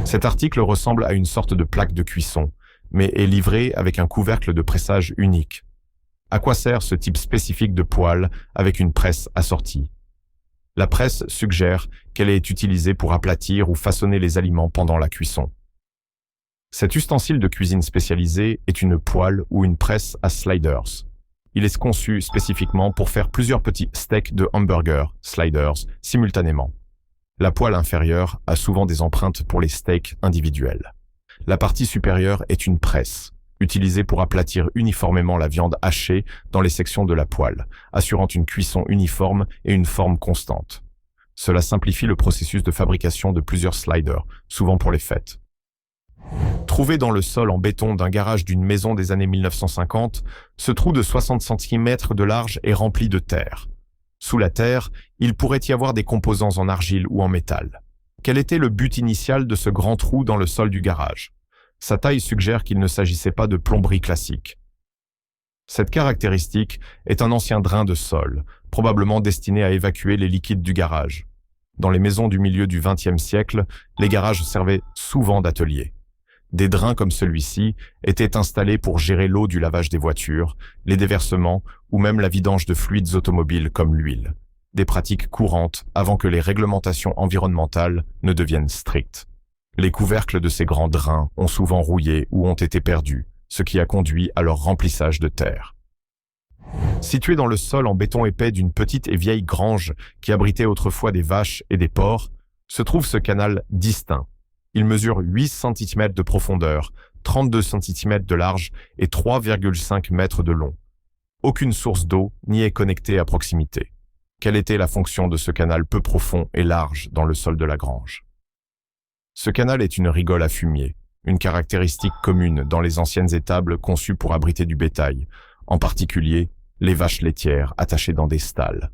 Cet article ressemble à une sorte de plaque de cuisson, mais est livré avec un couvercle de pressage unique. À quoi sert ce type spécifique de poêle avec une presse assortie? La presse suggère qu'elle est utilisée pour aplatir ou façonner les aliments pendant la cuisson. Cet ustensile de cuisine spécialisé est une poêle ou une presse à sliders. Il est conçu spécifiquement pour faire plusieurs petits steaks de hamburger, sliders, simultanément. La poêle inférieure a souvent des empreintes pour les steaks individuels. La partie supérieure est une presse, utilisée pour aplatir uniformément la viande hachée dans les sections de la poêle, assurant une cuisson uniforme et une forme constante. Cela simplifie le processus de fabrication de plusieurs sliders, souvent pour les fêtes. Trouvé dans le sol en béton d'un garage d'une maison des années 1950, ce trou de 60 cm de large est rempli de terre. Sous la terre, il pourrait y avoir des composants en argile ou en métal. Quel était le but initial de ce grand trou dans le sol du garage? Sa taille suggère qu'il ne s'agissait pas de plomberie classique. Cette caractéristique est un ancien drain de sol, probablement destiné à évacuer les liquides du garage. Dans les maisons du milieu du XXe siècle, les garages servaient souvent d'atelier. Des drains comme celui-ci étaient installés pour gérer l'eau du lavage des voitures, les déversements ou même la vidange de fluides automobiles comme l'huile. Des pratiques courantes avant que les réglementations environnementales ne deviennent strictes. Les couvercles de ces grands drains ont souvent rouillé ou ont été perdus, ce qui a conduit à leur remplissage de terre. Situé dans le sol en béton épais d'une petite et vieille grange qui abritait autrefois des vaches et des porcs, se trouve ce canal distinct. Il mesure 8 cm de profondeur, 32 cm de large et 3,5 mètres de long. Aucune source d'eau n'y est connectée à proximité. Quelle était la fonction de ce canal peu profond et large dans le sol de la grange? Ce canal est une rigole à fumier, une caractéristique commune dans les anciennes étables conçues pour abriter du bétail, en particulier les vaches laitières attachées dans des stalles.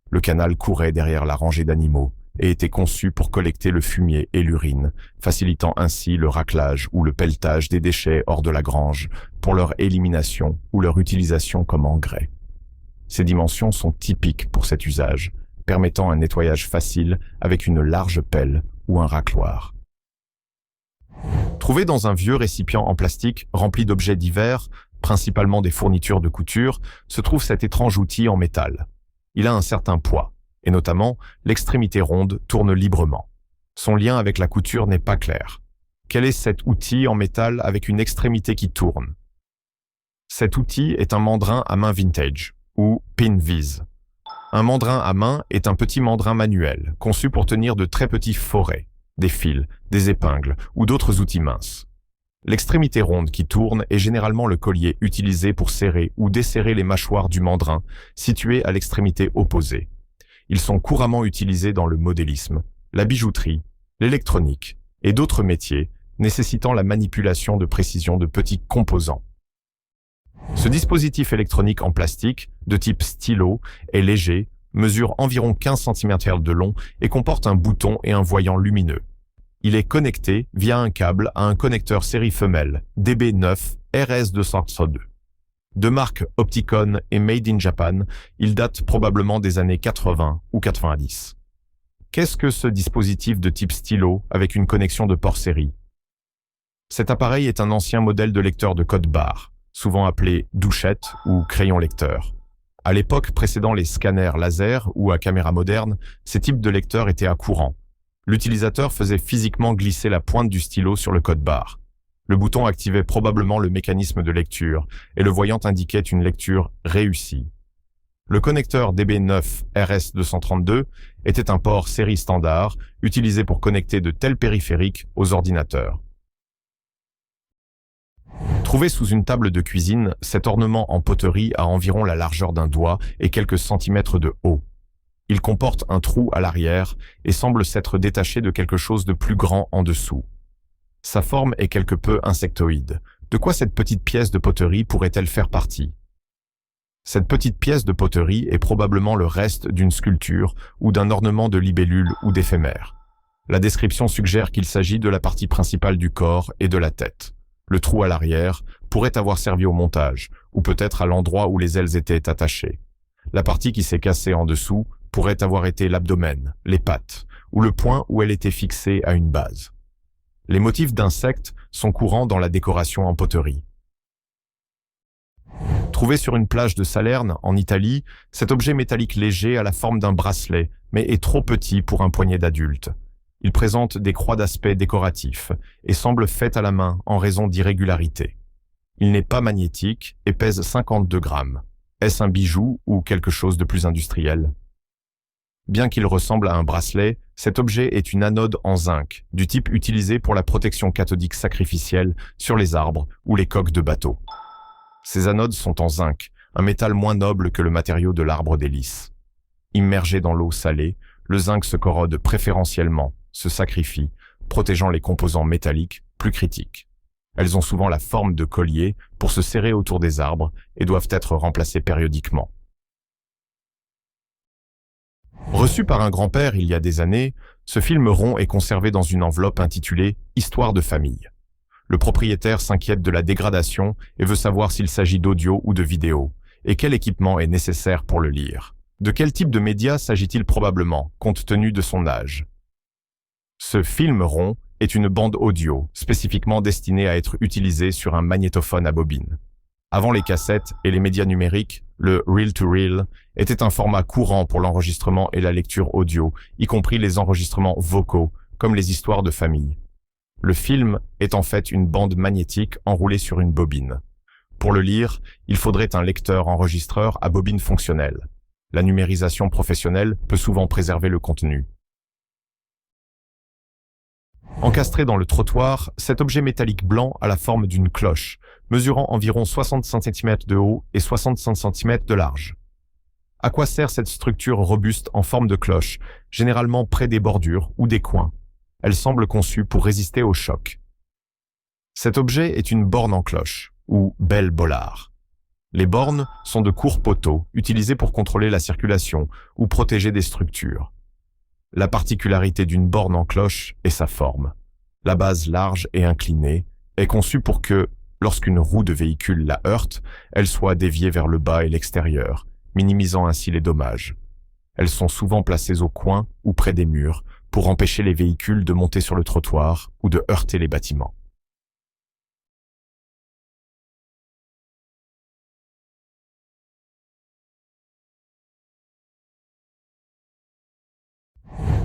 Le canal courait derrière la rangée d'animaux et était conçu pour collecter le fumier et l'urine, facilitant ainsi le raclage ou le pelletage des déchets hors de la grange pour leur élimination ou leur utilisation comme engrais. Ces dimensions sont typiques pour cet usage, permettant un nettoyage facile avec une large pelle ou un racloir. Trouvé dans un vieux récipient en plastique rempli d'objets divers, principalement des fournitures de couture, se trouve cet étrange outil en métal. Il a un certain poids, et notamment l'extrémité ronde tourne librement. Son lien avec la couture n'est pas clair. Quel est cet outil en métal avec une extrémité qui tourne? Cet outil est un mandrin à main vintage, ou pin vise. Un mandrin à main est un petit mandrin manuel, conçu pour tenir de très petits forets, des fils, des épingles ou d'autres outils minces. L'extrémité ronde qui tourne est généralement le collier utilisé pour serrer ou desserrer les mâchoires du mandrin, situé à l'extrémité opposée. Ils sont couramment utilisés dans le modélisme, la bijouterie, l'électronique et d'autres métiers nécessitant la manipulation de précision de petits composants. Ce dispositif électronique en plastique, de type stylo, est léger, mesure environ 15 cm de long et comporte un bouton et un voyant lumineux. Il est connecté via un câble à un connecteur série femelle DB9 RS202. De marque Opticon et Made in Japan, il date probablement des années 80 ou 90. Qu'est-ce que ce dispositif de type stylo avec une connexion de port série? Cet appareil est un ancien modèle de lecteur de code barre, souvent appelé douchette ou crayon lecteur. À l'époque précédant les scanners laser ou à caméra moderne, ces types de lecteurs étaient à courant. L'utilisateur faisait physiquement glisser la pointe du stylo sur le code barre. Le bouton activait probablement le mécanisme de lecture et le voyant indiquait une lecture réussie. Le connecteur DB9 RS232 était un port série standard utilisé pour connecter de tels périphériques aux ordinateurs. Trouvé sous une table de cuisine, cet ornement en poterie a environ la largeur d'un doigt et quelques centimètres de haut. Il comporte un trou à l'arrière et semble s'être détaché de quelque chose de plus grand en dessous. Sa forme est quelque peu insectoïde. De quoi cette petite pièce de poterie pourrait-elle faire partie? Cette petite pièce de poterie est probablement le reste d'une sculpture ou d'un ornement de libellule ou d'éphémère. La description suggère qu'il s'agit de la partie principale du corps et de la tête. Le trou à l'arrière pourrait avoir servi au montage, ou peut-être à l'endroit où les ailes étaient attachées. La partie qui s'est cassée en dessous pourrait avoir été l'abdomen, les pattes, ou le point où elle était fixée à une base. Les motifs d'insectes sont courants dans la décoration en poterie. Trouvé sur une plage de Salerne, en Italie, cet objet métallique léger a la forme d'un bracelet, mais est trop petit pour un poignet d'adulte. Il présente des croix d'aspect décoratif et semble fait à la main en raison d'irrégularités. Il n'est pas magnétique et pèse 52 grammes. Est-ce un bijou ou quelque chose de plus industriel? Bien qu'il ressemble à un bracelet, cet objet est une anode en zinc, du type utilisé pour la protection cathodique sacrificielle sur les arbres ou les coques de bateaux. Ces anodes sont en zinc, un métal moins noble que le matériau de l'arbre des lys. Immergé dans l'eau salée, le zinc se corrode préférentiellement, se sacrifie, protégeant les composants métalliques plus critiques. Elles ont souvent la forme de colliers pour se serrer autour des arbres et doivent être remplacées périodiquement. Reçu par un grand-père il y a des années, ce film rond est conservé dans une enveloppe intitulée « Histoire de famille ». Le propriétaire s'inquiète de la dégradation et veut savoir s'il s'agit d'audio ou de vidéo, et quel équipement est nécessaire pour le lire. De quel type de média s'agit-il probablement, compte tenu de son âge? Ce film rond est une bande audio, spécifiquement destinée à être utilisée sur un magnétophone à bobine. Avant les cassettes et les médias numériques, le reel-to-reel était un format courant pour l'enregistrement et la lecture audio, y compris les enregistrements vocaux, comme les histoires de famille. Le film est en fait une bande magnétique enroulée sur une bobine. Pour le lire, il faudrait un lecteur-enregistreur à bobine fonctionnelle. La numérisation professionnelle peut souvent préserver le contenu. Encastré dans le trottoir, cet objet métallique blanc a la forme d'une cloche, mesurant environ 60 cm de haut et 65 cm de large. À quoi sert cette structure robuste en forme de cloche, généralement près des bordures ou des coins? Elle semble conçue pour résister au choc. Cet objet est une borne en cloche, ou belle bollard. Les bornes sont de courts poteaux, utilisés pour contrôler la circulation ou protéger des structures. La particularité d'une borne en cloche est sa forme. La base large et inclinée est conçue pour que, lorsqu'une roue de véhicule la heurte, elle soit déviée vers le bas et l'extérieur, minimisant ainsi les dommages. Elles sont souvent placées au coin ou près des murs pour empêcher les véhicules de monter sur le trottoir ou de heurter les bâtiments.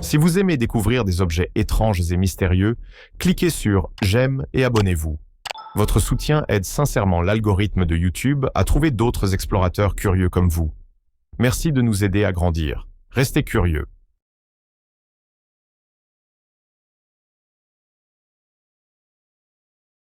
Si vous aimez découvrir des objets étranges et mystérieux, cliquez sur « J'aime » et abonnez-vous. Votre soutien aide sincèrement l'algorithme de YouTube à trouver d'autres explorateurs curieux comme vous. Merci de nous aider à grandir. Restez curieux.